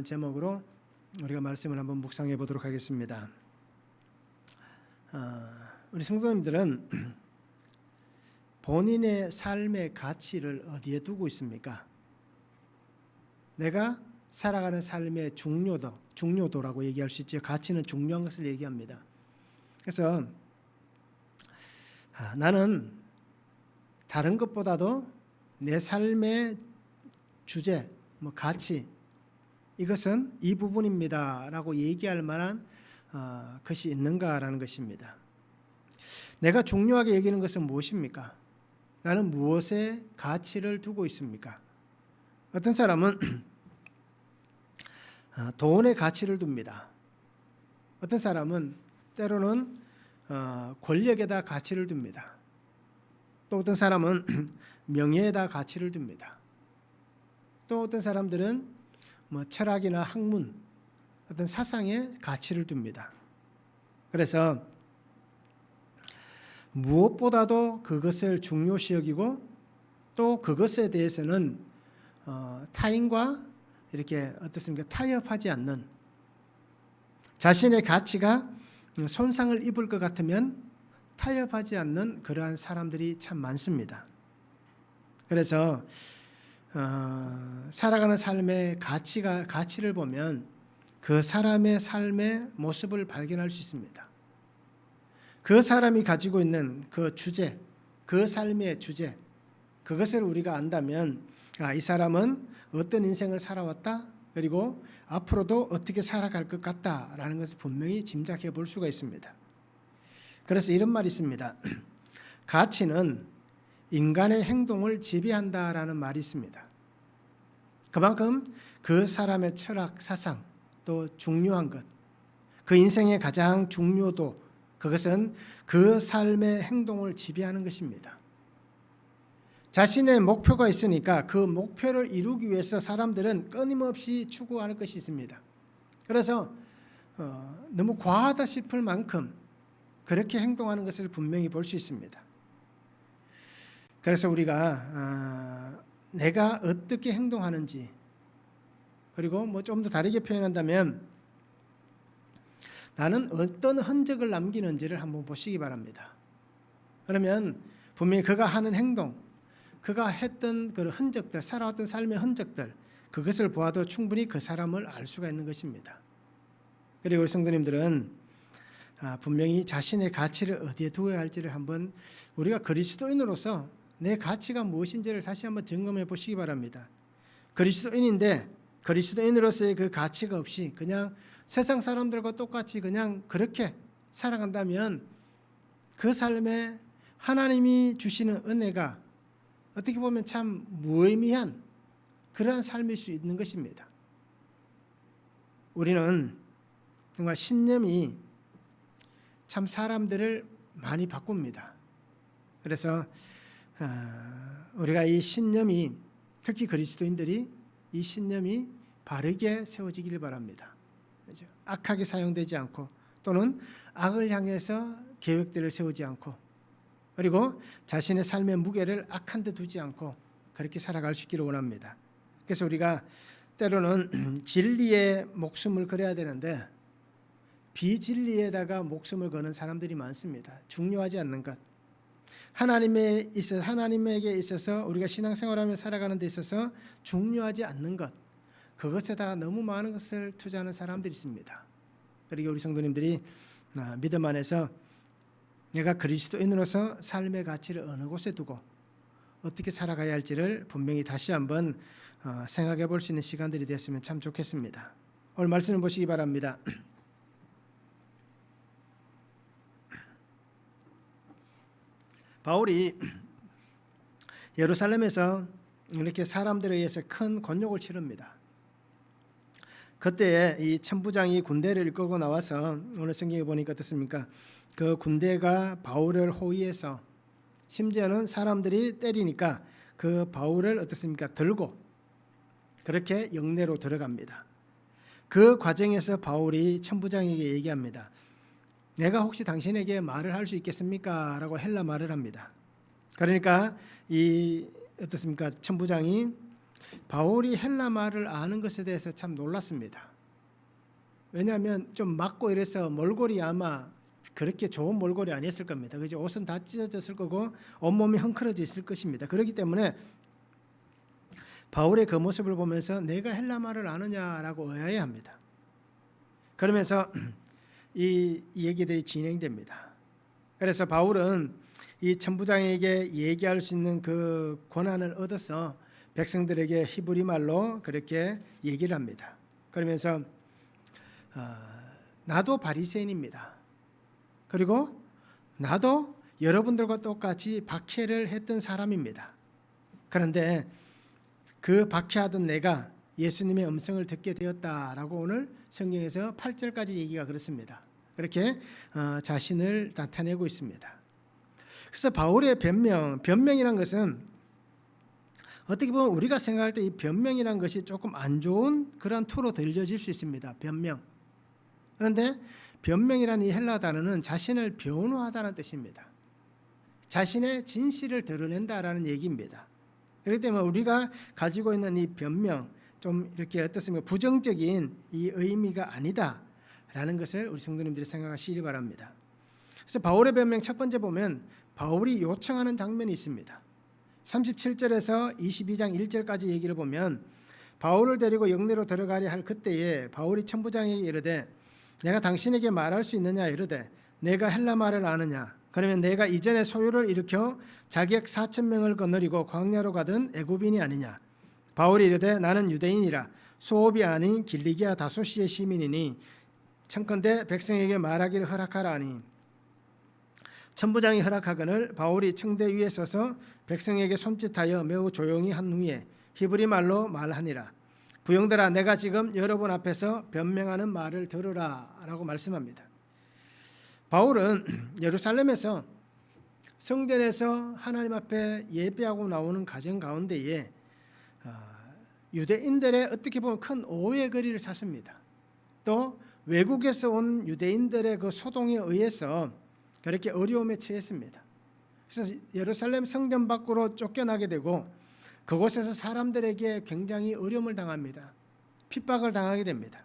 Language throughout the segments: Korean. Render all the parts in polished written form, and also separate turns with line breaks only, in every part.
제목으로 우리가 말씀을 한번 묵상해 보도록 하겠습니다. 우리 성도님들은 본인의 삶의 가치를 어디에 두고 있습니까? 내가 살아가는 삶의 중요도라고 얘기할 수 있죠. 가치는 중요한 것을 얘기합니다. 그래서 나는 다른 것보다도 내 삶의 주제, 가치, 이것은 이 부분입니다라고 얘기할 만한 것이 있는가라는 것입니다. 내가 중요하게 여기는 것은 무엇입니까? 나는 무엇에 가치를 두고 있습니까? 어떤 사람은 돈에 가치를 둡니다. 어떤 사람은 때로는 권력에다 가치를 둡니다. 또 어떤 사람은 명예에다 가치를 둡니다. 또 어떤 사람들은 철학이나 학문, 어떤 사상에 가치를 둡니다. 그래서 무엇보다도 그것을 중요시 여기고 또 그것에 대해서는 타인과 이렇게 어떻습니까? 타협하지 않는, 자신의 가치가 손상을 입을 것 같으면 타협하지 않는 그러한 사람들이 참 많습니다. 그래서 살아가는 삶의 가치를 보면 그 사람의 삶의 모습을 발견할 수 있습니다. 그 사람이 가지고 있는 그 주제, 그 삶의 주제, 그것을 우리가 안다면 이 사람은 어떤 인생을 살아왔다, 그리고 앞으로도 어떻게 살아갈 것 같다라는 것을 분명히 짐작해 볼 수가 있습니다. 그래서 이런 말이 있습니다. 가치는 인간의 행동을 지배한다라는 말이 있습니다. 그만큼 그 사람의 철학, 사상, 또 중요한 것, 그 인생의 가장 중요도, 그것은 그 삶의 행동을 지배하는 것입니다. 자신의 목표가 있으니까 그 목표를 이루기 위해서 사람들은 끊임없이 추구하는 것이 있습니다. 그래서 너무 과하다 싶을 만큼 그렇게 행동하는 것을 분명히 볼 수 있습니다. 그래서 우리가 내가 어떻게 행동하는지, 그리고 좀 더 다르게 표현한다면 나는 어떤 흔적을 남기는지를 한번 보시기 바랍니다. 그러면 분명히 그가 하는 행동, 그가 했던 그 흔적들, 살아왔던 삶의 흔적들, 그것을 보아도 충분히 그 사람을 알 수가 있는 것입니다. 그리고 우리 성도님들은 분명히 자신의 가치를 어디에 두어야 할지를 한번 우리가 그리스도인으로서 내 가치가 무엇인지를 다시 한번 점검해 보시기 바랍니다. 그리스도인인데 그리스도인으로서의 그 가치가 없이 그냥 세상 사람들과 똑같이 그냥 그렇게 살아간다면 그 삶에 하나님이 주시는 은혜가 어떻게 보면 참 무의미한 그러한 삶일 수 있는 것입니다. 우리는 정말 신념이 참 사람들을 많이 바꿉니다. 그래서 우리가 이 신념이, 특히 그리스도인들이 이 신념이 바르게 세워지기를 바랍니다. 그렇죠? 악하게 사용되지 않고, 또는 악을 향해서 계획들을 세우지 않고, 그리고 자신의 삶의 무게를 악한 데 두지 않고 그렇게 살아갈 수 있기를 원합니다. 그래서 우리가 때로는 진리에 목숨을 걸어야 되는데 비진리에다가 목숨을 거는 사람들이 많습니다. 중요하지 않는 것, 하나님에게 있어서 우리가 신앙생활하며 살아가는 데 있어서 중요하지 않는 것, 그것에다가 너무 많은 것을 투자하는 사람들이 있습니다. 그리고 우리 성도님들이 믿음 안에서 내가 그리스도인으로서 삶의 가치를 어느 곳에 두고 어떻게 살아가야 할지를 분명히 다시 한번 생각해 볼 수 있는 시간들이 됐으면 참 좋겠습니다. 오늘 말씀을 보시기 바랍니다. 바울이 예루살렘에서 이렇게 사람들에 의해서 큰 곤욕을 치릅니다. 그때 이 천부장이 군대를 이끌고 나와서, 오늘 성경에 보니까 어떻습니까? 그 군대가 바울을 호위해서, 심지어는 사람들이 때리니까 그 바울을 어떻습니까? 들고 그렇게 영내로 들어갑니다. 그 과정에서 바울이 천부장에게 얘기합니다. 내가 혹시 당신에게 말을 할 수 있겠습니까? 라고 헬라 말을 합니다. 그러니까 이 어떻습니까? 천부장이 바울이 헬라 말을 아는 것에 대해서 참 놀랐습니다. 왜냐하면 좀 맞고 이래서 몰골이 아마 그렇게 좋은 몰골이 아니었을 겁니다. 그죠? 옷은 다 찢어졌을 거고 온몸이 헝클어져 있을 것입니다. 그렇기 때문에 바울의 그 모습을 보면서 내가 헬라 말을 아느냐라고 의아해합니다. 그러면서 이 얘기들이 진행됩니다. 그래서 바울은 이 천부장에게 얘기할 수 있는 그 권한을 얻어서 백성들에게 히브리 말로 그렇게 얘기를 합니다. 그러면서 나도 바리새인입니다. 그리고 나도 여러분들과 똑같이 박해를 했던 사람입니다. 그런데 그 박해하던 내가 예수님의 음성을 듣게 되었다라고 오늘 성경에서 8절까지 얘기가 그렇습니다. 그렇게 자신을 나타내고 있습니다. 그래서 바울의 변명이란 것은 어떻게 보면 우리가 생각할 때 이 변명이란 것이 조금 안 좋은 그런 투로 들려질 수 있습니다. 변명. 그런데 변명이라는 이 헬라 단어는 자신을 변호하다는 뜻입니다. 자신의 진실을 드러낸다라는 얘기입니다. 그렇기 때문에 우리가 가지고 있는 이 변명, 좀 이렇게 어떻습니까? 부정적인 이 의미가 아니다라는 것을 우리 성도님들이 생각하시기 바랍니다. 그래서 바울의 변명 첫 번째 보면 바울이 요청하는 장면이 있습니다. 37절에서 22장 1절까지 얘기를 보면 바울을 데리고 영내로 들어가려 할 그때에 바울이 천부장에게 이르되 내가 당신에게 말할 수 있느냐 이르되 내가 헬라 말을 아느냐 그러면 내가 이전에 소요를 일으켜 자객 4,000명을 거느리고 광야로 가던 애굽인이 아니냐. 바울이 이르되 나는 유대인이라 수옵이 아닌 길리기아 다소시의 시민이니 청컨대 백성에게 말하기를 허락하라 하니 천부장이 허락하거늘 바울이 청대 위에 서서 백성에게 손짓하여 매우 조용히 한 후에 히브리 말로 말하니라. 부형들아 내가 지금 여러분 앞에서 변명하는 말을 들으라 라고 말씀합니다. 바울은 예루살렘에서 성전에서 하나님 앞에 예배하고 나오는 과정 가운데에 유대인들의 어떻게 보면 큰 오해 거리를 샀습니다. 또 외국에서 온 유대인들의 그 소동에 의해서 그렇게 어려움에 처했습니다. 그래서 예루살렘 성전 밖으로 쫓겨나게 되고 그곳에서 사람들에게 굉장히 어려움을 당합니다. 핍박을 당하게 됩니다.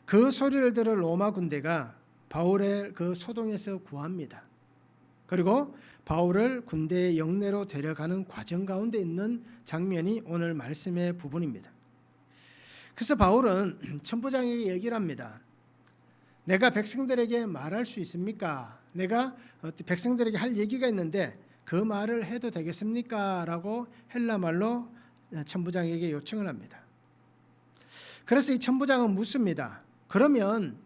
그 소리를 들어 로마 군대가 바울의 그 소동에서 구합니다. 그리고 바울을 군대의 영내로 데려가는 과정 가운데 있는 장면이 오늘 말씀의 부분입니다. 그래서 바울은 천부장에게 얘기를 합니다. 내가 백성들에게 말할 수 있습니까? 내가 백성들에게 할 얘기가 있는데 그 말을 해도 되겠습니까? 라고 헬라 말로 천부장에게 요청을 합니다. 그래서 이 천부장은 묻습니다. 그러면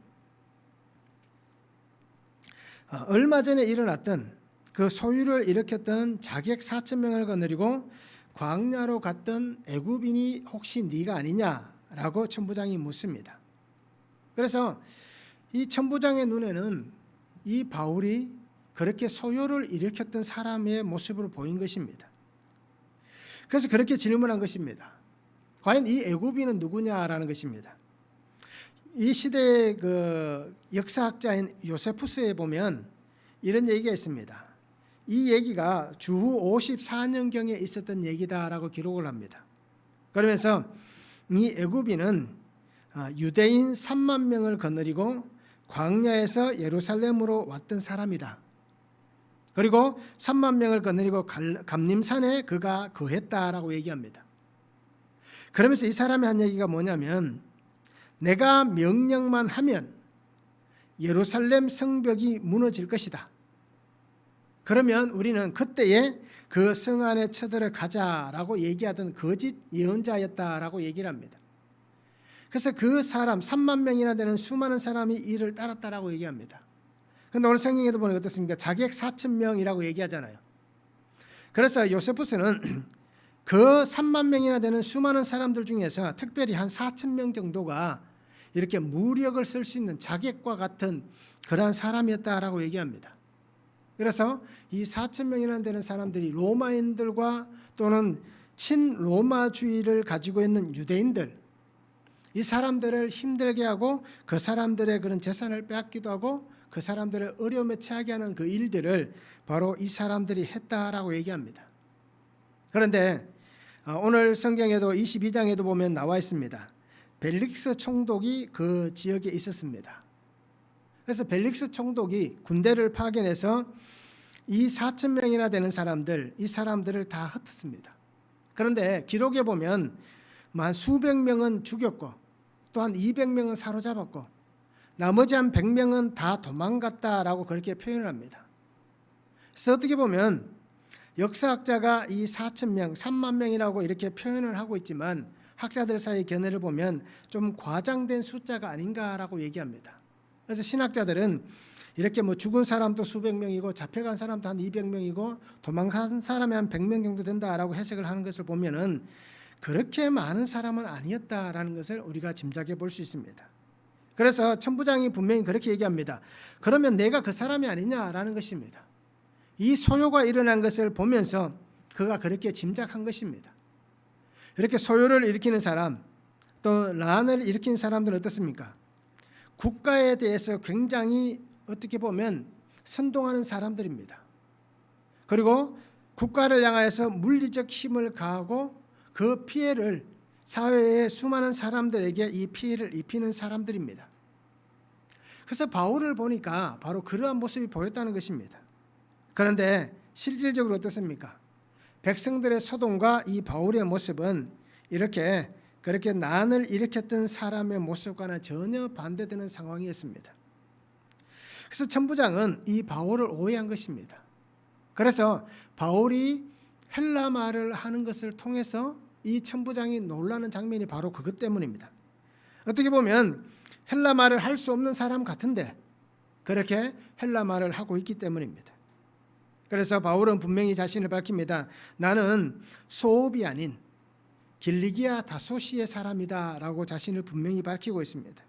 얼마 전에 일어났던 그 소유를 일으켰던 자객 4,000명을 거느리고 광야로 갔던 애굽인이 혹시 네가 아니냐라고 천부장이 묻습니다. 그래서 이 천부장의 눈에는 이 바울이 그렇게 소요를 일으켰던 사람의 모습으로 보인 것입니다. 그래서 그렇게 질문한 것입니다. 과연 이 애굽인은 누구냐라는 것입니다. 이 시대의 그 역사학자인 요세푸스에 보면 이런 얘기가 있습니다. 이 얘기가 주후 54년경에 있었던 얘기다라고 기록을 합니다. 그러면서 이 애굽인은 유대인 3만 명을 거느리고 광야에서 예루살렘으로 왔던 사람이다. 그리고 3만 명을 거느리고 감림산에 그가 거했다라고 얘기합니다. 그러면서 이 사람이 한 얘기가 뭐냐면 내가 명령만 하면 예루살렘 성벽이 무너질 것이다. 그러면 우리는 그때에 그 성 안에 쳐들어 가자라고 얘기하던 거짓 예언자였다라고 얘기를 합니다. 그래서 그 사람 3만 명이나 되는 수많은 사람이 이를 따랐다라고 얘기합니다. 그런데 오늘 성경에도 보니까 어떻습니까? 자객 4,000명이라고 얘기하잖아요. 그래서 요세푸스는 그 3만 명이나 되는 수많은 사람들 중에서 특별히 한 4,000명 정도가 이렇게 무력을 쓸 수 있는 자객과 같은 그러한 사람이었다라고 얘기합니다. 그래서 이 4,000명이나 되는 사람들이 로마인들과 또는 친로마주의를 가지고 있는 유대인들, 이 사람들을 힘들게 하고 그 사람들의 그런 재산을 빼앗기도 하고 그 사람들을 어려움에 처하게 하는 그 일들을 바로 이 사람들이 했다라고 얘기합니다. 그런데 오늘 성경에도 22장에도 보면 나와 있습니다. 벨릭스 총독이 그 지역에 있었습니다. 그래서 벨릭스 총독이 군대를 파견해서 이 4,000명이나 되는 사람들, 이 사람들을 다 흩었습니다. 그런데 기록에 보면 한 수백 명은 죽였고 또 한 200명은 사로잡았고 나머지 한 100명은 다 도망갔다라고 그렇게 표현을 합니다. 그래서 어떻게 보면 역사학자가 이 4,000명, 3만 명이라고 이렇게 표현을 하고 있지만 학자들 사이 견해를 보면 좀 과장된 숫자가 아닌가라고 얘기합니다. 그래서 신학자들은 이렇게 죽은 사람도 수백 명이고 잡혀간 사람도 한 200명이고 도망간 사람이 한 100명 정도 된다라고 해석을 하는 것을 보면은 그렇게 많은 사람은 아니었다라는 것을 우리가 짐작해 볼 수 있습니다. 그래서 천부장이 분명히 그렇게 얘기합니다. 그러면 내가 그 사람이 아니냐라는 것입니다. 이 소요가 일어난 것을 보면서 그가 그렇게 짐작한 것입니다. 이렇게 소요를 일으키는 사람, 또 난을 일으킨 사람들은 어떻습니까? 국가에 대해서 굉장히 어떻게 보면 선동하는 사람들입니다. 그리고 국가를 향하여서 물리적 힘을 가하고 그 피해를 사회의 수많은 사람들에게 이 피해를 입히는 사람들입니다. 그래서 바울을 보니까 바로 그러한 모습이 보였다는 것입니다. 그런데 실질적으로 어떻습니까? 백성들의 소동과 이 바울의 모습은 그렇게 난을 일으켰던 사람의 모습과는 전혀 반대되는 상황이었습니다. 그래서 천부장은 이 바울을 오해한 것입니다. 그래서 바울이 헬라 말을 하는 것을 통해서 이 천부장이 놀라는 장면이 바로 그것 때문입니다. 어떻게 보면 헬라 말을 할 수 없는 사람 같은데 그렇게 헬라 말을 하고 있기 때문입니다. 그래서 바울은 분명히 자신을 밝힙니다. 나는 소읍이 아닌 길리기아 다소시의 사람이다 라고 자신을 분명히 밝히고 있습니다.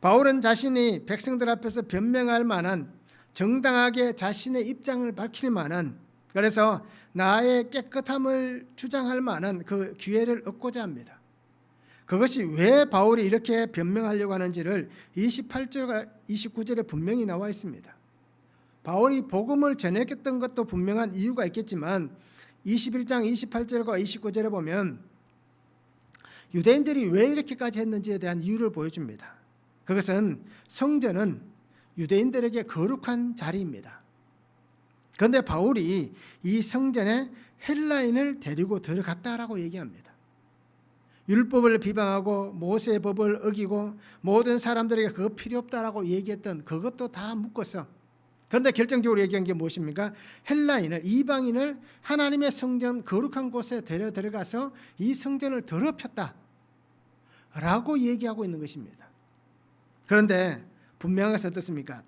바울은 자신이 백성들 앞에서 변명할 만한, 정당하게 자신의 입장을 밝힐 만한, 그래서 나의 깨끗함을 주장할 만한 그 기회를 얻고자 합니다. 그것이 왜 바울이 이렇게 변명하려고 하는지를 28절과 29절에 분명히 나와 있습니다. 바울이 복음을 전했던 것도 분명한 이유가 있겠지만 21장 28절과 29절에 보면 유대인들이 왜 이렇게까지 했는지에 대한 이유를 보여줍니다. 그것은 성전은 유대인들에게 거룩한 자리입니다. 그런데 바울이 이 성전에 헬라인을 데리고 들어갔다라고 얘기합니다. 율법을 비방하고 모세의 법을 어기고 모든 사람들에게 그거 필요 없다라고 얘기했던 그것도 다 묶어서, 그런데 결정적으로 얘기한 게 무엇입니까? 헬라인을, 이방인을 하나님의 성전 거룩한 곳에 데려 들어가서 이 성전을 더럽혔다 라고 얘기하고 있는 것입니다. 그런데 분명한 것은 어떻습니까?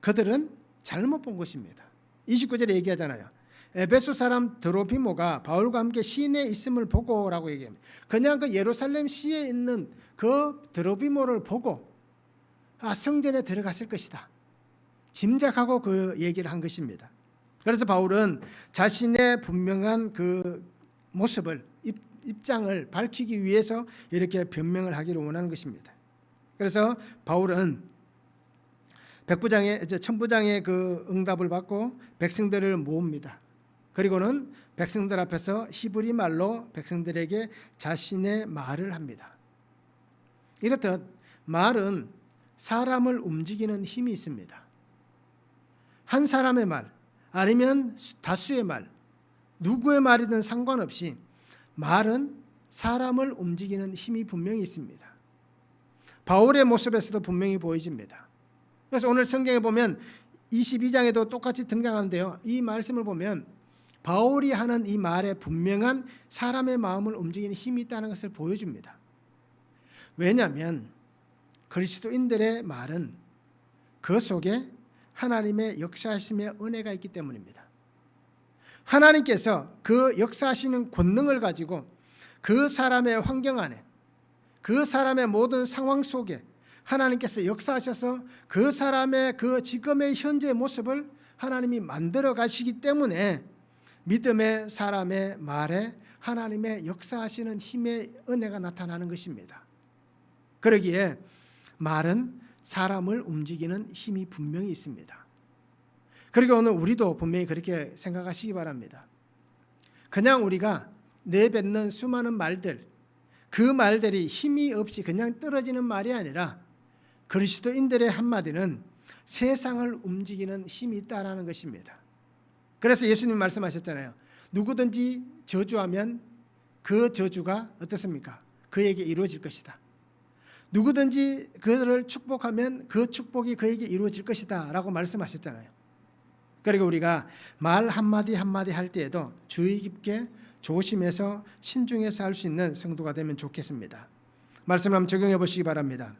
그들은 잘못 본 것입니다. 29절에 얘기하잖아요. 에베소 사람 드로피모가 바울과 함께 시내에 있음을 보고 라고 얘기합니다. 그냥 그 예루살렘 시에 있는 그 드로피모를 보고 성전에 들어갔을 것이다 짐작하고 그 얘기를 한 것입니다. 그래서 바울은 자신의 분명한 그 모습을, 입장을 밝히기 위해서 이렇게 변명을 하기를 원하는 것입니다. 그래서 바울은 천부장의 그 응답을 받고 백성들을 모읍니다. 그리고는 백성들 앞에서 히브리 말로 백성들에게 자신의 말을 합니다. 이렇듯 말은 사람을 움직이는 힘이 있습니다. 한 사람의 말 아니면 다수의 말, 누구의 말이든 상관없이 말은 사람을 움직이는 힘이 분명히 있습니다. 바울의 모습에서도 분명히 보여집니다. 그래서 오늘 성경에 보면 22장에도 똑같이 등장하는데요. 이 말씀을 보면 바울이 하는 이 말에 분명한 사람의 마음을 움직이는 힘이 있다는 것을 보여줍니다. 왜냐하면 그리스도인들의 말은 그 속에 하나님의 역사하심의 은혜가 있기 때문입니다. 하나님께서 그 역사하시는 권능을 가지고 그 사람의 환경 안에, 그 사람의 모든 상황 속에 하나님께서 역사하셔서 그 사람의 그 지금의 현재의 모습을 하나님이 만들어 가시기 때문에 믿음의 사람의 말에 하나님의 역사하시는 힘의 은혜가 나타나는 것입니다. 그러기에 말은 사람을 움직이는 힘이 분명히 있습니다. 그리고 오늘 우리도 분명히 그렇게 생각하시기 바랍니다. 그냥 우리가 내뱉는 수많은 말들, 그 말들이 힘이 없이 그냥 떨어지는 말이 아니라 그리스도인들의 한마디는 세상을 움직이는 힘이 있다라는 것입니다. 그래서 예수님 말씀하셨잖아요. 누구든지 저주하면 그 저주가 어떻습니까? 그에게 이루어질 것이다. 누구든지 그를 축복하면 그 축복이 그에게 이루어질 것이다 라고 말씀하셨잖아요. 그리고 우리가 말 한마디 한마디 할 때에도 주의 깊게 조심해서 신중해서 할 수 있는 성도가 되면 좋겠습니다. 말씀을 한번 적용해 보시기 바랍니다.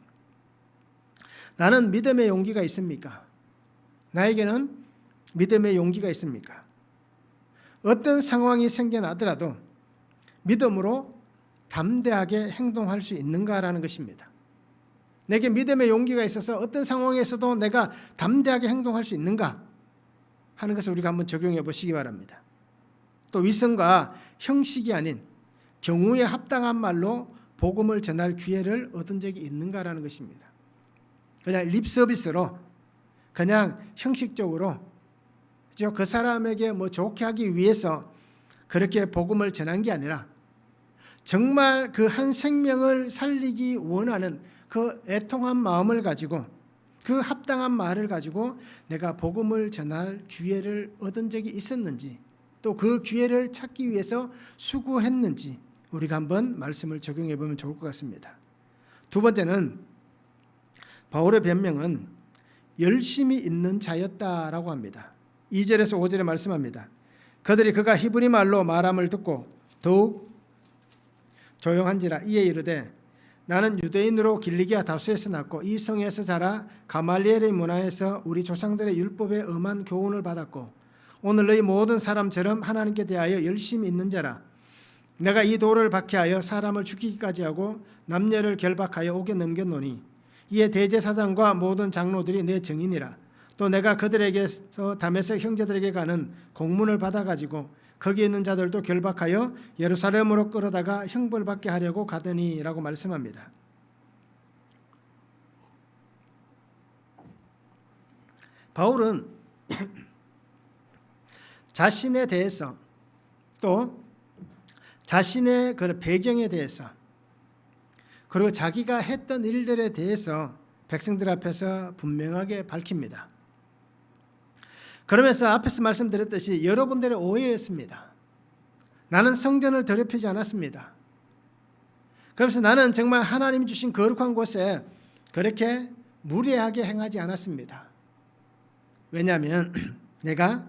나는 믿음의 용기가 있습니까? 나에게는 믿음의 용기가 있습니까? 어떤 상황이 생겨나더라도 믿음으로 담대하게 행동할 수 있는가라는 것입니다. 내게 믿음의 용기가 있어서 어떤 상황에서도 내가 담대하게 행동할 수 있는가 하는 것을 우리가 한번 적용해 보시기 바랍니다. 또 위선과 형식이 아닌 경우에 합당한 말로 복음을 전할 기회를 얻은 적이 있는가라는 것입니다. 그냥 립 서비스로 그냥 형식적으로 그 사람에게 뭐 좋게 하기 위해서 그렇게 복음을 전한 게 아니라 정말 그 한 생명을 살리기 원하는 그 애통한 마음을 가지고 그 합당한 말을 가지고 내가 복음을 전할 기회를 얻은 적이 있었는지 또 그 기회를 찾기 위해서 수고했는지 우리가 한번 말씀을 적용해 보면 좋을 것 같습니다. 두 번째는 바울의 변명은 열심히 있는 자였다라고 합니다. 2절에서 5절에 말씀합니다. 그들이 그가 히브리 말로 말함을 듣고 더욱 조용한지라 이에 이르되 나는 유대인으로 길리기아 다수에서 났고 이 성에서 자라 가말리엘의 문화에서 우리 조상들의 율법에 엄한 교훈을 받았고 오늘 너희 모든 사람처럼 하나님께 대하여 열심히 있는 자라. 내가 이 돌을 박해하여 사람을 죽이기까지 하고 남녀를 결박하여 옥에 넘겼노니 이에 대제사장과 모든 장로들이 내 증인이라. 또 내가 그들에게서 다메섹 형제들에게 가는 공문을 받아가지고 거기 있는 자들도 결박하여 예루살렘으로 끌어다가 형벌받게 하려고 가더니 라고 말씀합니다. 바울은 자신에 대해서 또 자신의 그 배경에 대해서 그리고 자기가 했던 일들에 대해서 백성들 앞에서 분명하게 밝힙니다. 그러면서 앞에서 말씀드렸듯이 여러분들의 오해였습니다. 나는 성전을 더럽히지 않았습니다. 그러면서 나는 정말 하나님이 주신 거룩한 곳에 그렇게 무례하게 행하지 않았습니다. 왜냐하면 내가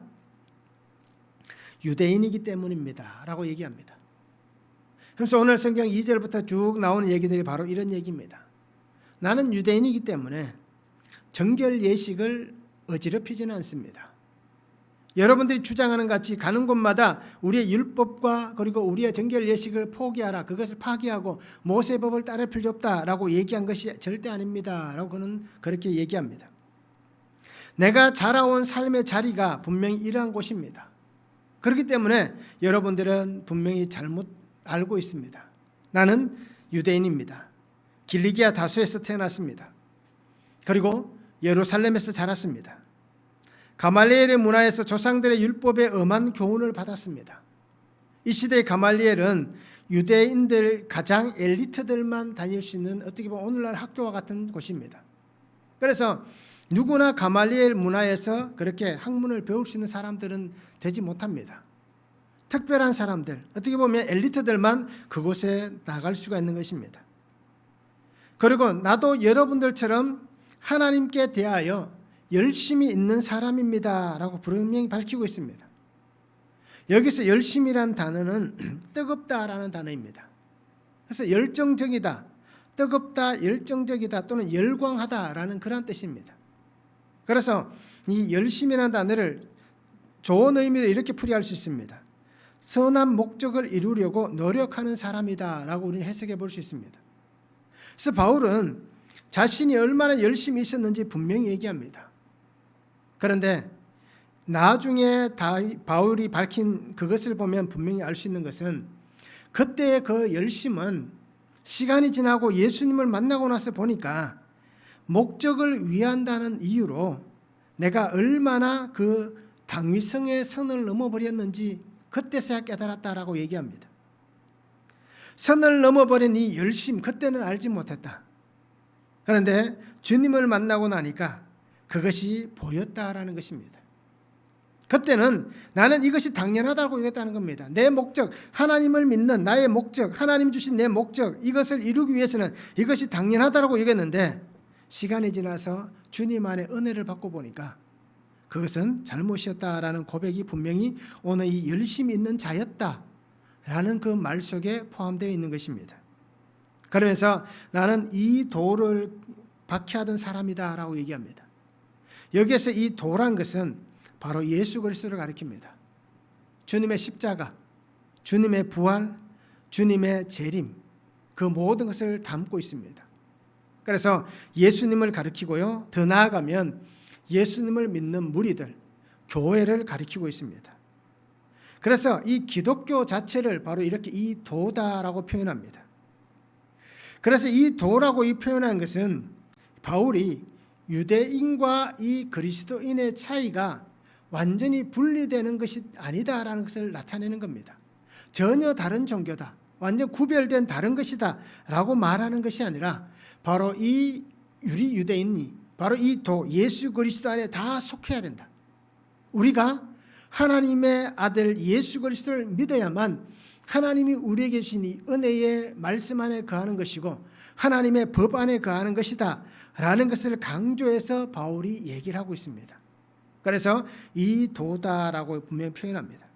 유대인이기 때문입니다 라고 얘기합니다. 그래서 오늘 성경 2절부터 쭉 나오는 얘기들이 바로 이런 얘기입니다. 나는 유대인이기 때문에 정결 예식을 어지럽히지는 않습니다. 여러분들이 주장하는 같이 가는 곳마다 우리의 율법과 그리고 우리의 정결 예식을 포기하라, 그것을 파기하고 모세법을 따를 필요 없다라고 얘기한 것이 절대 아닙니다 라고 그는 그렇게 얘기합니다. 내가 자라온 삶의 자리가 분명히 이러한 곳입니다. 그렇기 때문에 여러분들은 분명히 잘못 알고 있습니다. 나는 유대인입니다. 길리기아 다수에서 태어났습니다. 그리고 예루살렘에서 자랐습니다. 가말리엘의 문화에서 조상들의 율법에 엄한 교훈을 받았습니다. 이 시대의 가말리엘은 유대인들 가장 엘리트들만 다닐 수 있는 어떻게 보면 오늘날 학교와 같은 곳입니다. 그래서 누구나 가말리엘 문화에서 그렇게 학문을 배울 수 있는 사람들은 되지 못합니다. 특별한 사람들, 어떻게 보면 엘리트들만 그곳에 나갈 수가 있는 것입니다. 그리고 나도 여러분들처럼 하나님께 대하여 열심히 있는 사람입니다 라고 분명히 밝히고 있습니다. 여기서 열심이란 단어는 뜨겁다라는 단어입니다. 그래서 열정적이다, 뜨겁다, 열정적이다 또는 열광하다라는 그런 뜻입니다. 그래서 이 열심이라는 단어를 좋은 의미로 이렇게 풀이할 수 있습니다. 선한 목적을 이루려고 노력하는 사람이다 라고 우리는 해석해 볼 수 있습니다. 그래서 바울은 자신이 얼마나 열심히 있었는지 분명히 얘기합니다. 그런데 나중에 바울이 밝힌 그것을 보면 분명히 알 수 있는 것은 그때의 그 열심은 시간이 지나고 예수님을 만나고 나서 보니까 목적을 위한다는 이유로 내가 얼마나 그 당위성의 선을 넘어버렸는지 그때서야 깨달았다라고 얘기합니다. 선을 넘어버린 이 열심, 그때는 알지 못했다. 그런데 주님을 만나고 나니까 그것이 보였다라는 것입니다. 그때는 나는 이것이 당연하다고 여겼다는 겁니다. 내 목적, 하나님을 믿는 나의 목적, 하나님 주신 내 목적, 이것을 이루기 위해서는 이것이 당연하다고 여겼는데, 시간이 지나서 주님 안에 은혜를 받고 보니까 그것은 잘못이었다라는 고백이 분명히 오늘 이 열심히 있는 자였다라는 그 말 속에 포함되어 있는 것입니다. 그러면서 나는 이 도를 박해하던 사람이다라고 얘기합니다. 여기에서 이 도란 것은 바로 예수 그리스도를 가리킵니다. 주님의 십자가, 주님의 부활, 주님의 재림, 그 모든 것을 담고 있습니다. 그래서 예수님을 가리키고요, 더 나아가면 예수님을 믿는 무리들, 교회를 가리키고 있습니다. 그래서 이 기독교 자체를 바로 이렇게 이 도다라고 표현합니다. 그래서 이 도라고 이 표현한 것은 바울이 유대인과 이 그리스도인의 차이가 완전히 분리되는 것이 아니다라는 것을 나타내는 겁니다. 전혀 다른 종교다, 완전 구별된 다른 것이다 라고 말하는 것이 아니라 바로 이 우리 유대인이 바로 이 도 예수 그리스도 안에 다 속해야 된다. 우리가 하나님의 아들 예수 그리스도를 믿어야만 하나님이 우리에게 주신 이 은혜의 말씀 안에 거하는 것이고 하나님의 법 안에 거하는 것이다 라는 것을 강조해서 바울이 얘기를 하고 있습니다. 그래서 이 도다라고 분명히 표현합니다.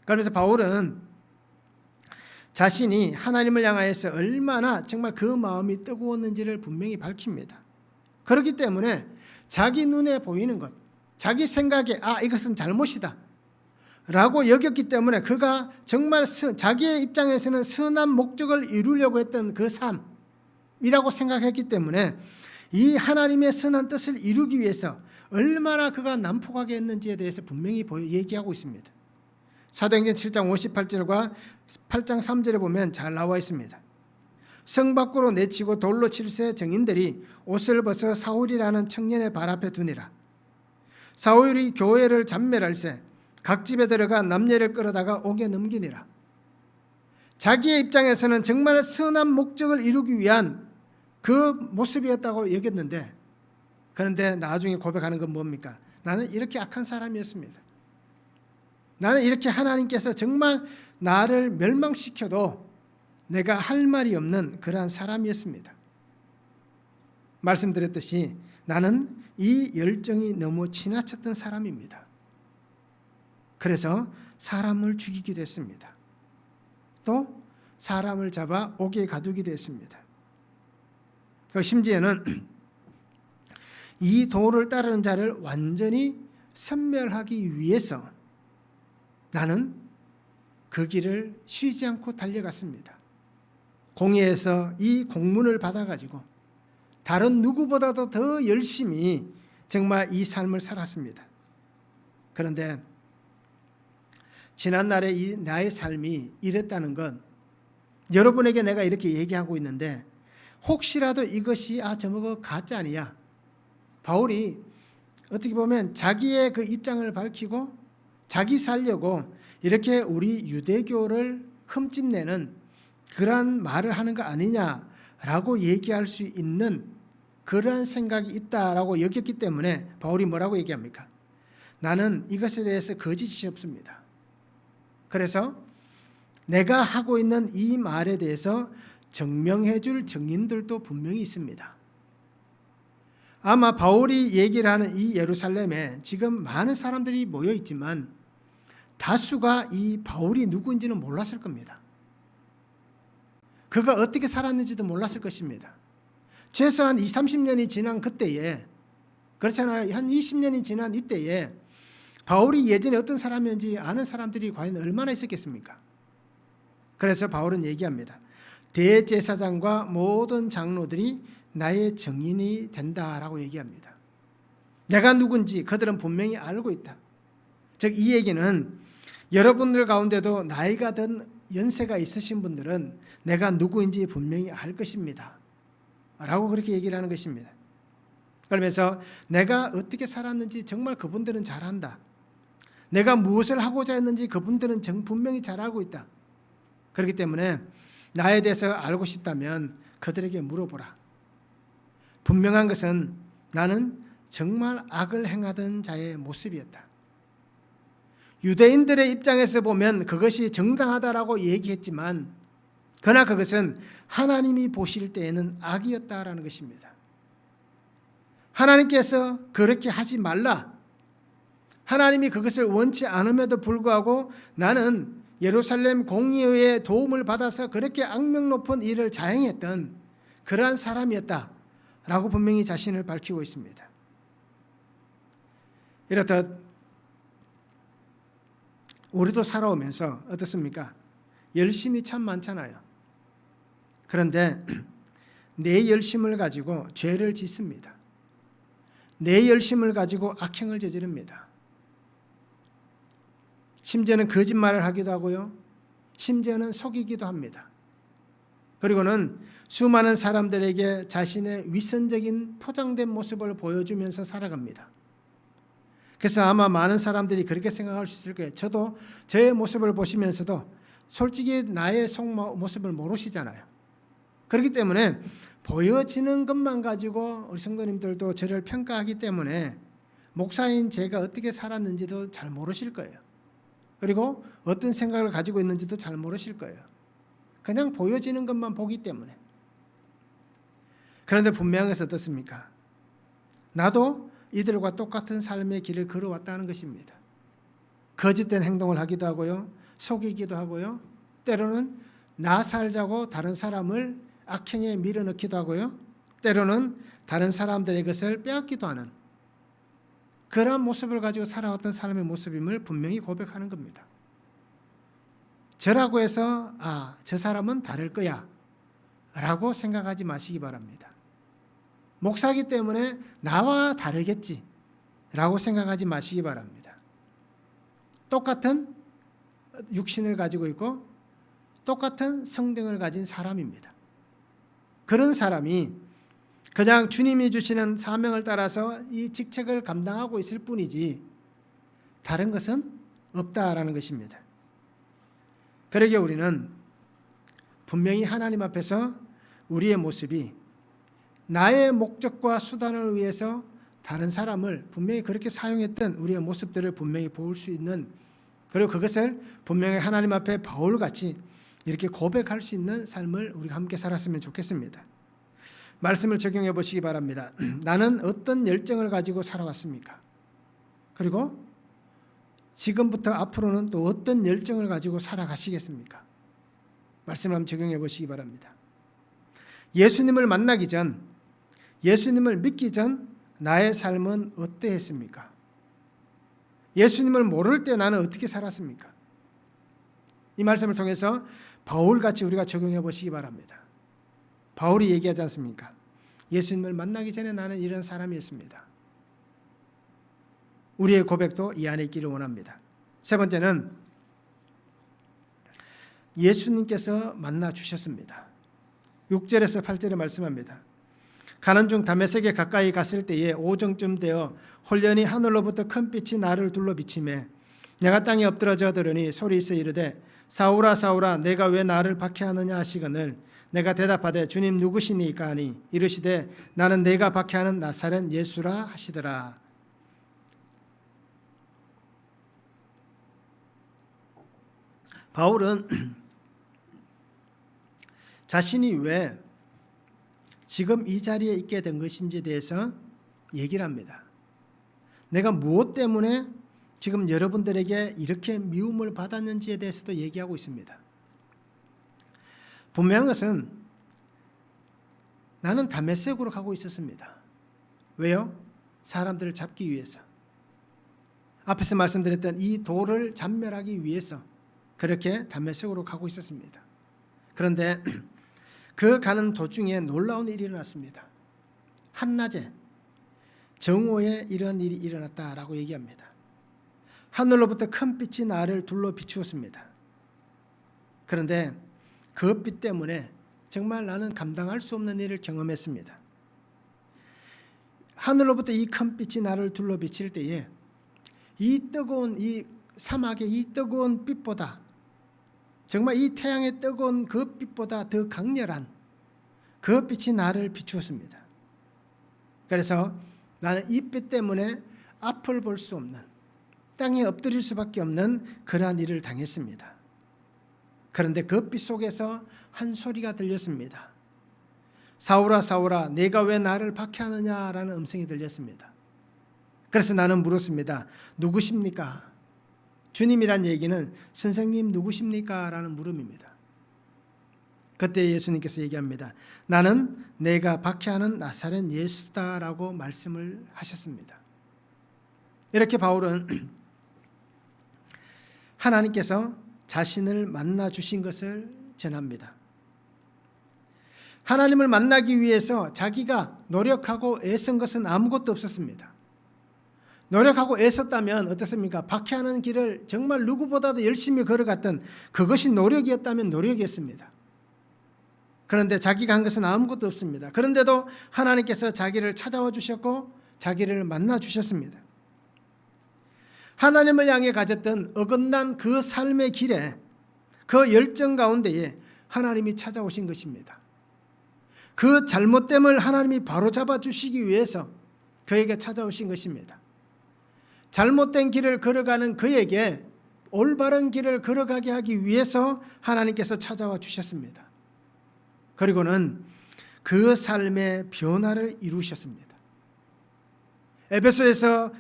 그래서 바울은 자신이 하나님을 향하여서 얼마나 정말 그 마음이 뜨거웠는지를 분명히 밝힙니다. 그렇기 때문에 자기 눈에 보이는 것, 자기 생각에 이것은 잘못이다 라고 여겼기 때문에 그가 정말 자기의 입장에서는 선한 목적을 이루려고 했던 그 삶이라고 생각했기 때문에 이 하나님의 선한 뜻을 이루기 위해서 얼마나 그가 난폭하게 했는지에 대해서 분명히 얘기하고 있습니다. 사도행전 7장 58절과 8장 3절에 보면 잘 나와 있습니다. 성 밖으로 내치고 돌로 칠세 정인들이 옷을 벗어 사울이라는 청년의 발 앞에 두니라. 사울이 교회를 잔멸할세 각 집에 들어가 남녀를 끌어다가 옥에 넘기니라. 자기의 입장에서는 정말 선한 목적을 이루기 위한 그 모습이었다고 여겼는데, 그런데 나중에 고백하는 건 뭡니까? 나는 이렇게 악한 사람이었습니다. 나는 이렇게 하나님께서 정말 나를 멸망시켜도 내가 할 말이 없는 그러한 사람이었습니다. 말씀드렸듯이 나는 이 열정이 너무 지나쳤던 사람입니다. 그래서 사람을 죽이기도 했습니다. 또 사람을 잡아 옥에 가두기도 했습니다. 심지어는 이 도를 따르는 자를 완전히 섬멸하기 위해서 나는 그 길을 쉬지 않고 달려갔습니다. 공회에서 이 공문을 받아가지고 다른 누구보다도 더 열심히 정말 이 삶을 살았습니다. 그런데 지난날에 이 나의 삶이 이랬다는 건 여러분에게 내가 이렇게 얘기하고 있는데 혹시라도 이것이 저거 가짜 아니야. 바울이 어떻게 보면 자기의 그 입장을 밝히고 자기 살려고 이렇게 우리 유대교를 흠집내는 그러한 말을 하는 거 아니냐라고 얘기할 수 있는 그러한 생각이 있다라고 여겼기 때문에 바울이 뭐라고 얘기합니까? 나는 이것에 대해서 거짓이 없습니다. 그래서 내가 하고 있는 이 말에 대해서 증명해 줄 증인들도 분명히 있습니다. 아마 바울이 얘기를 하는 이 예루살렘에 지금 많은 사람들이 모여 있지만 다수가 이 바울이 누구인지는 몰랐을 겁니다. 그가 어떻게 살았는지도 몰랐을 것입니다. 최소한 20, 30년이 지난 그때에, 그렇잖아요. 한 20년이 지난 이때에 바울이 예전에 어떤 사람이었는지 아는 사람들이 과연 얼마나 있었겠습니까? 그래서 바울은 얘기합니다. 대제사장과 모든 장로들이 나의 증인이 된다라고 얘기합니다. 내가 누군지 그들은 분명히 알고 있다. 즉 이 얘기는 여러분들 가운데도 나이가 든 연세가 있으신 분들은 내가 누구인지 분명히 알 것입니다 라고 그렇게 얘기를 하는 것입니다. 그러면서 내가 어떻게 살았는지 정말 그분들은 잘 안다. 내가 무엇을 하고자 했는지 그분들은 분명히 잘 알고 있다. 그렇기 때문에 나에 대해서 알고 싶다면 그들에게 물어보라. 분명한 것은 나는 정말 악을 행하던 자의 모습이었다. 유대인들의 입장에서 보면 그것이 정당하다라고 얘기했지만 그러나 그것은 하나님이 보실 때에는 악이었다라는 것입니다. 하나님께서 그렇게 하지 말라. 하나님이 그것을 원치 않음에도 불구하고 나는 예루살렘 공의회의 도움을 받아서 그렇게 악명 높은 일을 자행했던 그러한 사람이었다라고 분명히 자신을 밝히고 있습니다. 이렇듯 우리도 살아오면서 어떻습니까? 열심이 참 많잖아요. 그런데 내 열심을 가지고 죄를 짓습니다. 내 열심을 가지고 악행을 저지릅니다. 심지어는 거짓말을 하기도 하고요. 심지어는 속이기도 합니다. 그리고는 수많은 사람들에게 자신의 위선적인 포장된 모습을 보여주면서 살아갑니다. 그래서 아마 많은 사람들이 그렇게 생각할 수 있을 거예요. 저도 저의 모습을 보시면서도 솔직히 나의 속모습을 모르시잖아요. 그렇기 때문에 보여지는 것만 가지고 우리 성도님들도 저를 평가하기 때문에 목사인 제가 어떻게 살았는지도 잘 모르실 거예요. 그리고 어떤 생각을 가지고 있는지도 잘 모르실 거예요. 그냥 보여지는 것만 보기 때문에. 그런데 분명한 것은 어떻습니까? 나도 이들과 똑같은 삶의 길을 걸어왔다는 것입니다. 거짓된 행동을 하기도 하고요. 속이기도 하고요. 때로는 나 살자고 다른 사람을 악행에 밀어넣기도 하고요. 때로는 다른 사람들의 것을 빼앗기도 하는 그러한 모습을 가지고 살아왔던 사람의 모습임을 분명히 고백하는 겁니다. 저라고 해서 저 사람은 다를 거야 라고 생각하지 마시기 바랍니다. 목사기 때문에 나와 다르겠지 라고 생각하지 마시기 바랍니다. 똑같은 육신을 가지고 있고 똑같은 성등을 가진 사람입니다. 그런 사람이 그냥 주님이 주시는 사명을 따라서 이 직책을 감당하고 있을 뿐이지 다른 것은 없다라는 것입니다. 그러기에 우리는 분명히 하나님 앞에서 우리의 모습이 나의 목적과 수단을 위해서 다른 사람을 분명히 그렇게 사용했던 우리의 모습들을 분명히 볼 수 있는, 그리고 그것을 분명히 하나님 앞에 바울같이 이렇게 고백할 수 있는 삶을 우리가 함께 살았으면 좋겠습니다. 말씀을 적용해 보시기 바랍니다. 나는 어떤 열정을 가지고 살아왔습니까? 그리고 지금부터 앞으로는 또 어떤 열정을 가지고 살아가시겠습니까? 말씀을 한번 적용해 보시기 바랍니다. 예수님을 만나기 전, 예수님을 믿기 전 나의 삶은 어떠했습니까? 예수님을 모를 때 나는 어떻게 살았습니까? 이 말씀을 통해서 바울같이 우리가 적용해 보시기 바랍니다. 바울이 얘기하지 않습니까? 예수님을 만나기 전에 나는 이런 사람이었습니다. 우리의 고백도 이 안에 있기를 원합니다. 세 번째는 예수님께서 만나 주셨습니다. 6절에서 8절에 말씀합니다. 가는 중 다메섹에 가까이 갔을 때에 오정쯤 되어 홀련히 하늘로부터 큰 빛이 나를 둘러 비치매 내가 땅에 엎드러져 들으니 소리 있어 이르되 사울아 사울아 내가 왜 나를 박해하느냐 하시거늘 내가 대답하되 주님 누구시니까 하니 이르시되 나는 내가 박해하는 나사렛 예수라 하시더라. 바울은 자신이 왜 지금 이 자리에 있게 된 것인지에 대해서 얘기를 합니다. 내가 무엇 때문에 지금 여러분들에게 이렇게 미움을 받았는지에 대해서도 얘기하고 있습니다. 분명한 것은 나는 다메섹으로 가고 있었습니다. 왜요? 사람들을 잡기 위해서. 앞에서 말씀드렸던 이 돌을 잔멸하기 위해서 그렇게 다메섹으로 가고 있었습니다. 그런데 그 가는 도중에 놀라운 일이 일어났습니다. 한낮에 정오에 이런 일이 일어났다라고 얘기합니다. 하늘로부터 큰 빛이 나를 둘러 비추었습니다. 그런데 그 빛 때문에 정말 나는 감당할 수 없는 일을 경험했습니다. 하늘로부터 이 큰 빛이 나를 둘러 비칠 때에 이 뜨거운 이 사막의 이 뜨거운 빛보다 정말 이 태양의 뜨거운 그 빛보다 더 강렬한 그 빛이 나를 비추었습니다. 그래서 나는 이 빛 때문에 앞을 볼 수 없는, 땅에 엎드릴 수밖에 없는 그러한 일을 당했습니다. 그런데 그 빛 속에서 한 소리가 들렸습니다. 사울아 사울아 내가 왜 나를 박해하느냐라는 음성이 들렸습니다. 그래서 나는 물었습니다. 누구십니까? 주님이란 얘기는 선생님 누구십니까? 라는 물음입니다. 그때 예수님께서 얘기합니다. 나는 내가 박해하는 나사렛 예수다라고 말씀을 하셨습니다. 이렇게 바울은 하나님께서 자신을 만나 주신 것을 전합니다. 하나님을 만나기 위해서 자기가 노력하고 애쓴 것은 아무것도 없었습니다. 노력하고 애썼다면 어떻습니까? 박해하는 길을 정말 누구보다도 열심히 걸어갔던 그것이 노력이었다면 노력이었습니다. 그런데 자기가 한 것은 아무것도 없습니다. 그런데도 하나님께서 자기를 찾아와 주셨고 자기를 만나 주셨습니다. 하나님을 향해 가졌던 어긋난 그 삶의 길에 그 열정 가운데에 하나님이 찾아오신 것입니다. 그 잘못됨을 하나님이 바로잡아 주시기 위해서 그에게 찾아오신 것입니다. 잘못된 길을 걸어가는 그에게 올바른 길을 걸어가게 하기 위해서 하나님께서 찾아와 주셨습니다. 그리고는 그 삶의 변화를 이루셨습니다. 에베소서에서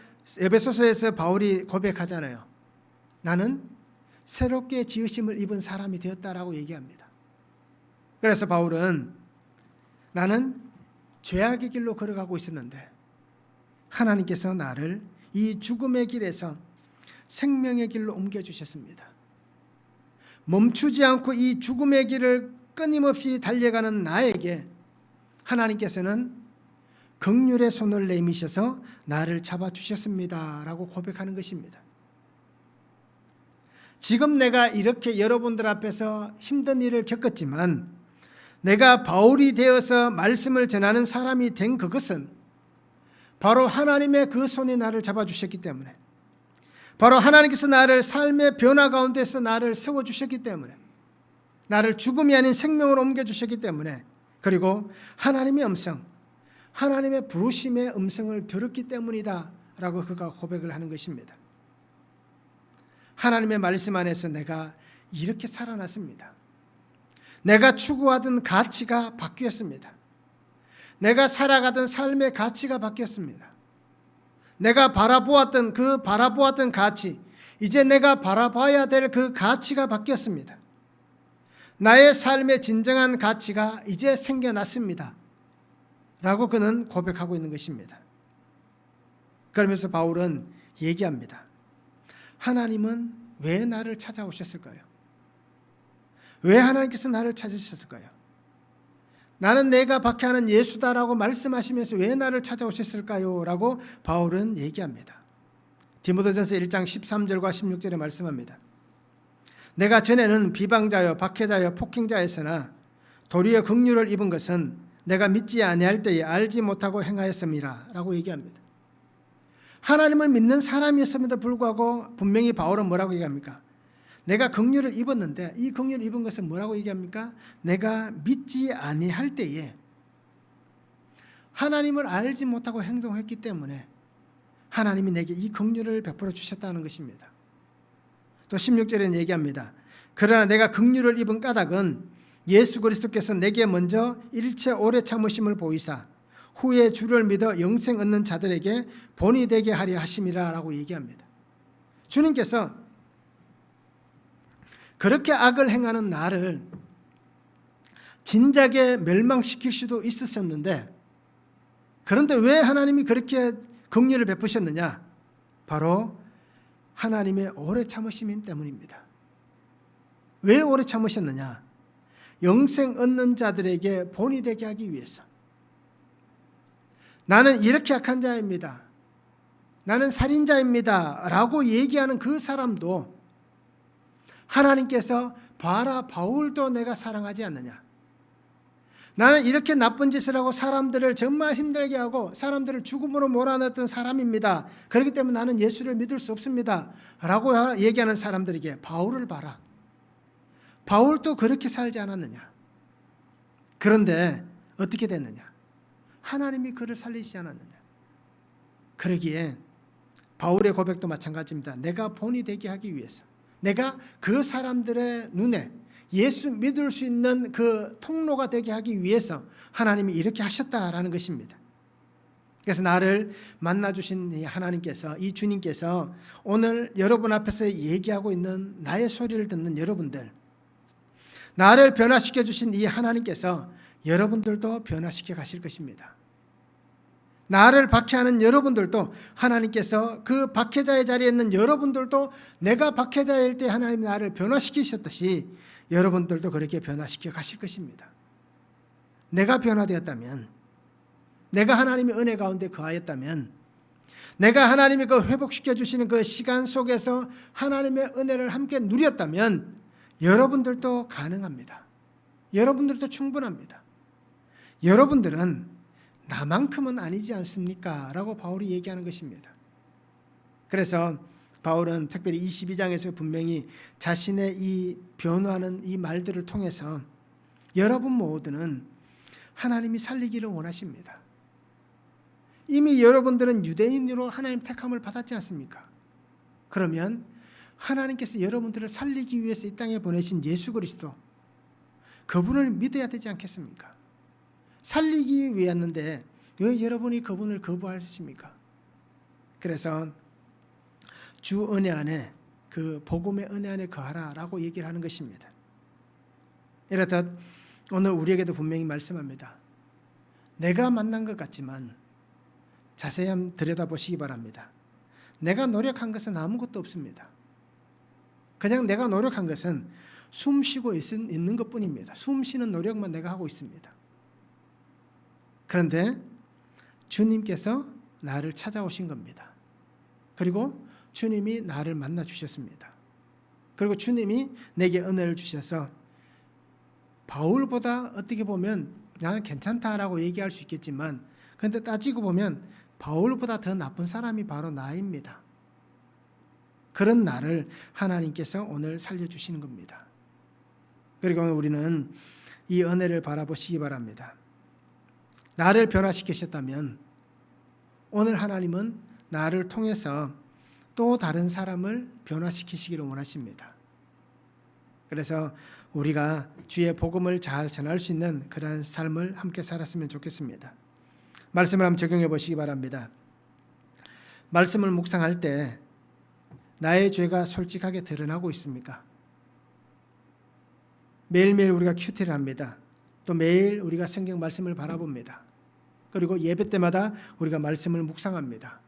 바울이 고백하잖아요. 나는 새롭게 지으심을 입은 사람이 되었다라고 얘기합니다. 그래서 바울은 나는 죄악의 길로 걸어가고 있었는데 하나님께서 나를 이 죽음의 길에서 생명의 길로 옮겨주셨습니다. 멈추지 않고 이 죽음의 길을 끊임없이 달려가는 나에게 하나님께서는 긍휼의 손을 내미셔서 나를 잡아주셨습니다 라고 고백하는 것입니다. 지금 내가 이렇게 여러분들 앞에서 힘든 일을 겪었지만 내가 바울이 되어서 말씀을 전하는 사람이 된 그것은 바로 하나님의 그 손이 나를 잡아주셨기 때문에, 바로 하나님께서 나를 삶의 변화 가운데서 나를 세워주셨기 때문에, 나를 죽음이 아닌 생명으로 옮겨주셨기 때문에, 그리고 하나님의 음성, 하나님의 부르심의 음성을 들었기 때문이다 라고 그가 고백을 하는 것입니다. 하나님의 말씀 안에서 내가 이렇게 살아났습니다. 내가 추구하던 가치가 바뀌었습니다. 내가 살아가던 삶의 가치가 바뀌었습니다. 내가 바라보았던 가치, 이제 내가 바라봐야 될 그 가치가 바뀌었습니다. 나의 삶의 진정한 가치가 이제 생겨났습니다 라고 그는 고백하고 있는 것입니다. 그러면서 바울은 얘기합니다. 하나님은 왜 나를 찾아오셨을까요? 왜 하나님께서 나를 찾으셨을까요? 나는 내가 박해하는 예수다라고 말씀하시면서 왜 나를 찾아오셨을까요? 라고 바울은 얘기합니다. 디모데전서 1장 13절과 16절에 말씀합니다. 내가 전에는 비방자여 박해자여 폭행자였으나 도리어 긍휼을 입은 것은 내가 믿지 아니할 때에 알지 못하고 행하였음이라 라고 얘기합니다. 하나님을 믿는 사람이었음에도 불구하고 분명히 바울은 뭐라고 얘기합니까? 내가 긍휼을 입었는데 이 긍휼을 입은 것은 뭐라고 얘기합니까? 내가 믿지 아니할 때에 하나님을 알지 못하고 행동했기 때문에 하나님이 내게 이 긍휼을 베풀어 주셨다는 것입니다. 또 16절에는 얘기합니다. 그러나 내가 긍휼을 입은 까닭은 예수 그리스도께서 내게 먼저 일체 오래 참으심을 보이사 후에 주를 믿어 영생 얻는 자들에게 본이 되게 하려 하심이라 라고 얘기합니다. 주님께서 그렇게 악을 행하는 나를 진작에 멸망시킬 수도 있었는데, 그런데 왜 하나님이 그렇게 긍휼을 베푸셨느냐? 바로 하나님의 오래 참으심 때문입니다. 왜 오래 참으셨느냐? 영생 얻는 자들에게 본이 되게 하기 위해서. 나는 이렇게 악한 자입니다. 나는 살인자입니다 라고 얘기하는 그 사람도 하나님께서 봐라 바울도 내가 사랑하지 않느냐. 나는 이렇게 나쁜 짓을 하고 사람들을 정말 힘들게 하고 사람들을 죽음으로 몰아넣었던 사람입니다. 그렇기 때문에 나는 예수를 믿을 수 없습니다 라고 얘기하는 사람들에게 바울을 봐라. 바울도 그렇게 살지 않았느냐? 그런데 어떻게 됐느냐? 하나님이 그를 살리시지 않았느냐? 그러기에 바울의 고백도 마찬가지입니다. 내가 본이 되게 하기 위해서, 내가 그 사람들의 눈에 예수 믿을 수 있는 그 통로가 되게 하기 위해서 하나님이 이렇게 하셨다라는 것입니다. 그래서 나를 만나주신 이 하나님께서, 이 주님께서 오늘 여러분 앞에서 얘기하고 있는 나의 소리를 듣는 여러분들, 나를 변화시켜 주신 이 하나님께서 여러분들도 변화시켜 가실 것입니다. 나를 박해하는 여러분들도 하나님께서 그 박해자의 자리에 있는 여러분들도 내가 박해자일 때 하나님이 나를 변화시키셨듯이 여러분들도 그렇게 변화시켜 가실 것입니다. 내가 변화되었다면, 내가 하나님의 은혜 가운데 거하였다면, 내가 하나님이 그 회복시켜 주시는 그 시간 속에서 하나님의 은혜를 함께 누렸다면 여러분들도 가능합니다. 여러분들도 충분합니다. 여러분들은 나만큼은 아니지 않습니까? 라고 바울이 얘기하는 것입니다. 그래서 바울은 특별히 22장에서 분명히 자신의 이 변화하는 이 말들을 통해서 여러분 모두는 하나님이 살리기를 원하십니다. 이미 여러분들은 유대인으로 하나님 택함을 받았지 않습니까? 그러면 하나님께서 여러분들을 살리기 위해서 이 땅에 보내신 예수 그리스도, 그분을 믿어야 되지 않겠습니까? 살리기 위했는데 왜 여러분이 그분을 거부하십니까? 그래서 주 은혜 안에, 그 복음의 은혜 안에 거하라라고 얘기를 하는 것입니다. 이렇듯 오늘 우리에게도 분명히 말씀합니다. 내가 만난 것 같지만 자세히 한번 들여다보시기 바랍니다. 내가 노력한 것은 아무것도 없습니다. 그냥 내가 노력한 것은 숨 쉬고 있는 것뿐입니다. 숨 쉬는 노력만 내가 하고 있습니다. 그런데 주님께서 나를 찾아오신 겁니다. 그리고 주님이 나를 만나 주셨습니다. 그리고 주님이 내게 은혜를 주셔서 바울보다 어떻게 보면 나는 괜찮다라고 얘기할 수 있겠지만, 그런데 따지고 보면 바울보다 더 나쁜 사람이 바로 나입니다. 그런 나를 하나님께서 오늘 살려주시는 겁니다. 그리고 우리는 이 은혜를 바라보시기 바랍니다. 나를 변화시키셨다면 오늘 하나님은 나를 통해서 또 다른 사람을 변화시키시기를 원하십니다. 그래서 우리가 주의 복음을 잘 전할 수 있는 그러한 삶을 함께 살았으면 좋겠습니다. 말씀을 한번 적용해 보시기 바랍니다. 말씀을 묵상할 때 나의 죄가 솔직하게 드러나고 있습니까? 매일매일 우리가 큐티를 합니다. 또 매일 우리가 성경 말씀을 바라봅니다. 그리고 예배 때마다 우리가 말씀을 묵상합니다.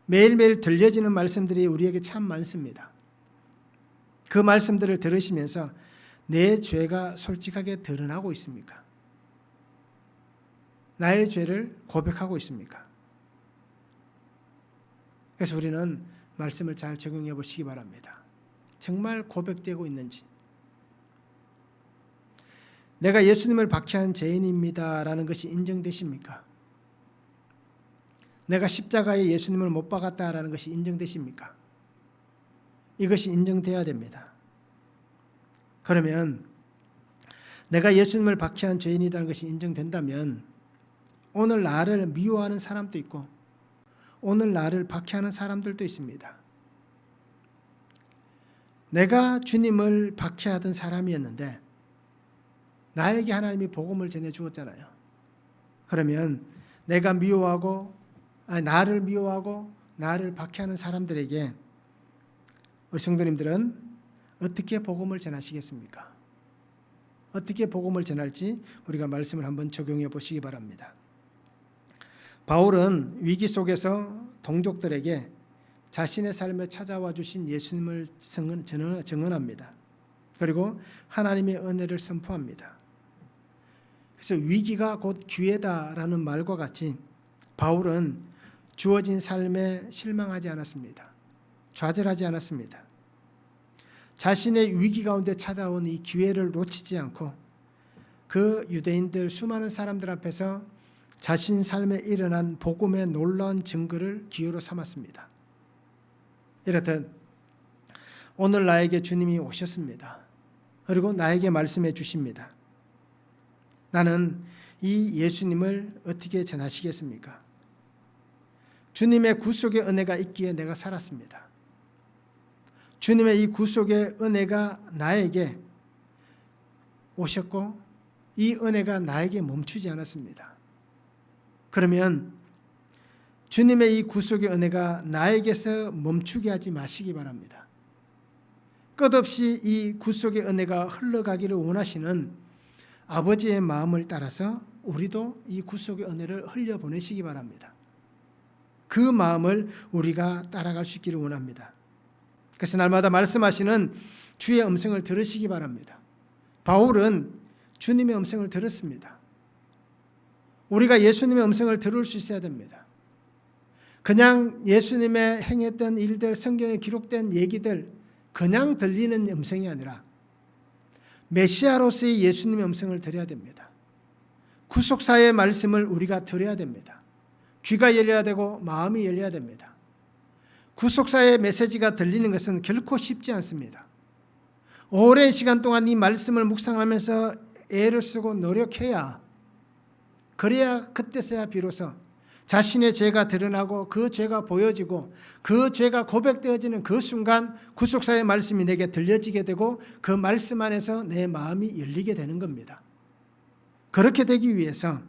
매일매일 들려지는 말씀들이 우리에게 참 많습니다. 그 말씀들을 들으시면서 내 죄가 솔직하게 드러나고 있습니까? 나의 죄를 고백하고 있습니까? 그래서 우리는 말씀을 잘 적용해 보시기 바랍니다. 정말 고백되고 있는지, 내가 예수님을 박해한 죄인입니다라는 것이 인정되십니까? 내가 십자가에 예수님을 못 박았다라는 것이 인정되십니까? 이것이 인정돼야 됩니다. 그러면 내가 예수님을 박해한 죄인이라는 것이 인정된다면 오늘 나를 미워하는 사람도 있고 오늘 나를 박해하는 사람들도 있습니다. 내가 주님을 박해하던 사람이었는데 나에게 하나님이 복음을 전해 주었잖아요. 그러면 내가 나를 미워하고 나를 박해하는 사람들에게 성도님들은 어떻게 복음을 전하시겠습니까? 어떻게 복음을 전할지 우리가 말씀을 한번 적용해 보시기 바랍니다. 바울은 위기 속에서 동족들에게 자신의 삶에 찾아와 주신 예수님을 증언합니다. 그리고 하나님의 은혜를 선포합니다. 그래서 위기가 곧 기회다라는 말과 같이 바울은 주어진 삶에 실망하지 않았습니다. 좌절하지 않았습니다. 자신의 위기 가운데 찾아온 이 기회를 놓치지 않고 그 유대인들 수많은 사람들 앞에서 자신 삶에 일어난 복음의 놀라운 증거를 기회로 삼았습니다. 이렇듯 오늘 나에게 주님이 오셨습니다. 그리고 나에게 말씀해 주십니다. 나는 이 예수님을 어떻게 전하시겠습니까? 주님의 구속의 은혜가 있기에 내가 살았습니다. 주님의 이 구속의 은혜가 나에게 오셨고 이 은혜가 나에게 멈추지 않았습니다. 그러면 주님의 이 구속의 은혜가 나에게서 멈추게 하지 마시기 바랍니다. 끝없이 이 구속의 은혜가 흘러가기를 원하시는 아버지의 마음을 따라서 우리도 이 구속의 은혜를 흘려보내시기 바랍니다. 그 마음을 우리가 따라갈 수 있기를 원합니다. 그래서 날마다 말씀하시는 주의 음성을 들으시기 바랍니다. 바울은 주님의 음성을 들었습니다. 우리가 예수님의 음성을 들을 수 있어야 됩니다. 그냥 예수님의 행했던 일들, 성경에 기록된 얘기들 그냥 들리는 음성이 아니라 메시아로서의 예수님의 음성을 들어야 됩니다. 구속사의 말씀을 우리가 들어야 됩니다. 귀가 열려야 되고 마음이 열려야 됩니다. 구속사의 메시지가 들리는 것은 결코 쉽지 않습니다. 오랜 시간 동안 이 말씀을 묵상하면서 애를 쓰고 노력해야, 그래야 그때서야 비로소 자신의 죄가 드러나고 그 죄가 보여지고 그 죄가 고백되어지는 그 순간 구속사의 말씀이 내게 들려지게 되고 그 말씀 안에서 내 마음이 열리게 되는 겁니다. 그렇게 되기 위해서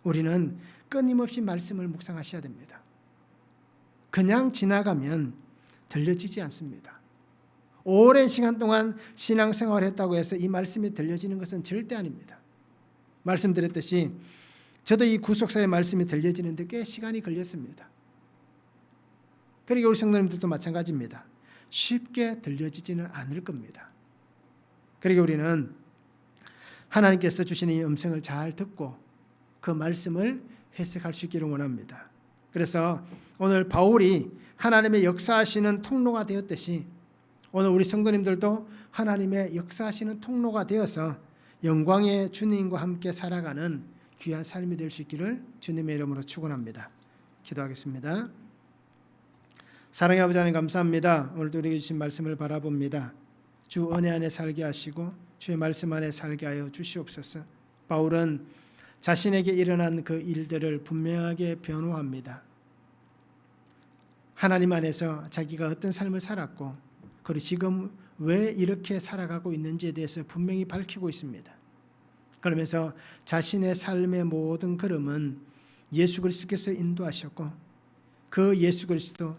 우리는 끊임없이 말씀을 묵상하셔야 됩니다. 그냥 지나가면 들려지지 않습니다. 오랜 시간 동안 신앙생활을 했다고 해서 이 말씀이 들려지는 것은 절대 아닙니다. 말씀드렸듯이 저도 이 구속사의 말씀이 들려지는데 꽤 시간이 걸렸습니다. 그리고 우리 성도님들도 마찬가지입니다. 쉽게 들려지지는 않을 겁니다. 그리고 우리는 하나님께서 주시는 이 음성을 잘 듣고 그 말씀을 해석할 수 있기를 원합니다. 그래서 오늘 바울이 하나님의 역사하시는 통로가 되었듯이 오늘 우리 성도님들도 하나님의 역사하시는 통로가 되어서 영광의 주님과 함께 살아가는 귀한 삶이 될 수 있기를 주님의 이름으로 축원합니다. 기도하겠습니다. 사랑의 아버지 하나님 감사합니다. 오늘도 우리에게 주신 말씀을 바라봅니다. 주 은혜 안에 살게 하시고 주의 말씀 안에 살게 하여 주시옵소서. 바울은 자신에게 일어난 그 일들을 분명하게 변호합니다. 하나님 안에서 자기가 어떤 삶을 살았고 그리고 지금 왜 이렇게 살아가고 있는지에 대해서 분명히 밝히고 있습니다. 그러면서 자신의 삶의 모든 걸음은 예수 그리스도께서 인도하셨고 그 예수 그리스도,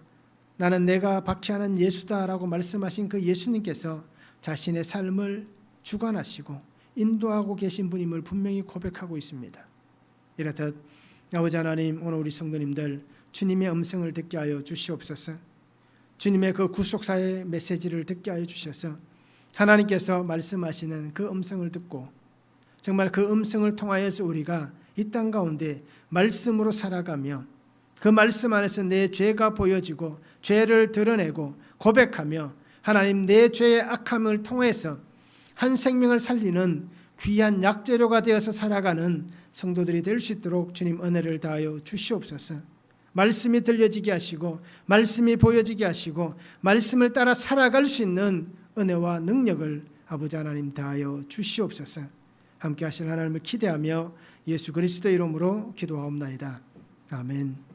나는 내가 박해하는 예수다라고 말씀하신 그 예수님께서 자신의 삶을 주관하시고 인도하고 계신 분임을 분명히 고백하고 있습니다. 이렇듯 아버지 하나님, 오늘 우리 성도님들 주님의 음성을 듣게 하여 주시옵소서. 주님의 그 구속사의 메시지를 듣게 하여 주셔서 하나님께서 말씀하시는 그 음성을 듣고 정말 그 음성을 통하여서 우리가 이 땅 가운데 말씀으로 살아가며 그 말씀 안에서 내 죄가 보여지고 죄를 드러내고 고백하며 하나님 내 죄의 악함을 통해서 한 생명을 살리는 귀한 약재료가 되어서 살아가는 성도들이 될 수 있도록 주님 은혜를 다하여 주시옵소서. 말씀이 들려지게 하시고 말씀이 보여지게 하시고 말씀을 따라 살아갈 수 있는 은혜와 능력을 아버지 하나님 다하여 주시옵소서. 함께 하실 하나님을 기대하며 예수 그리스도의 이름으로 기도하옵나이다. 아멘.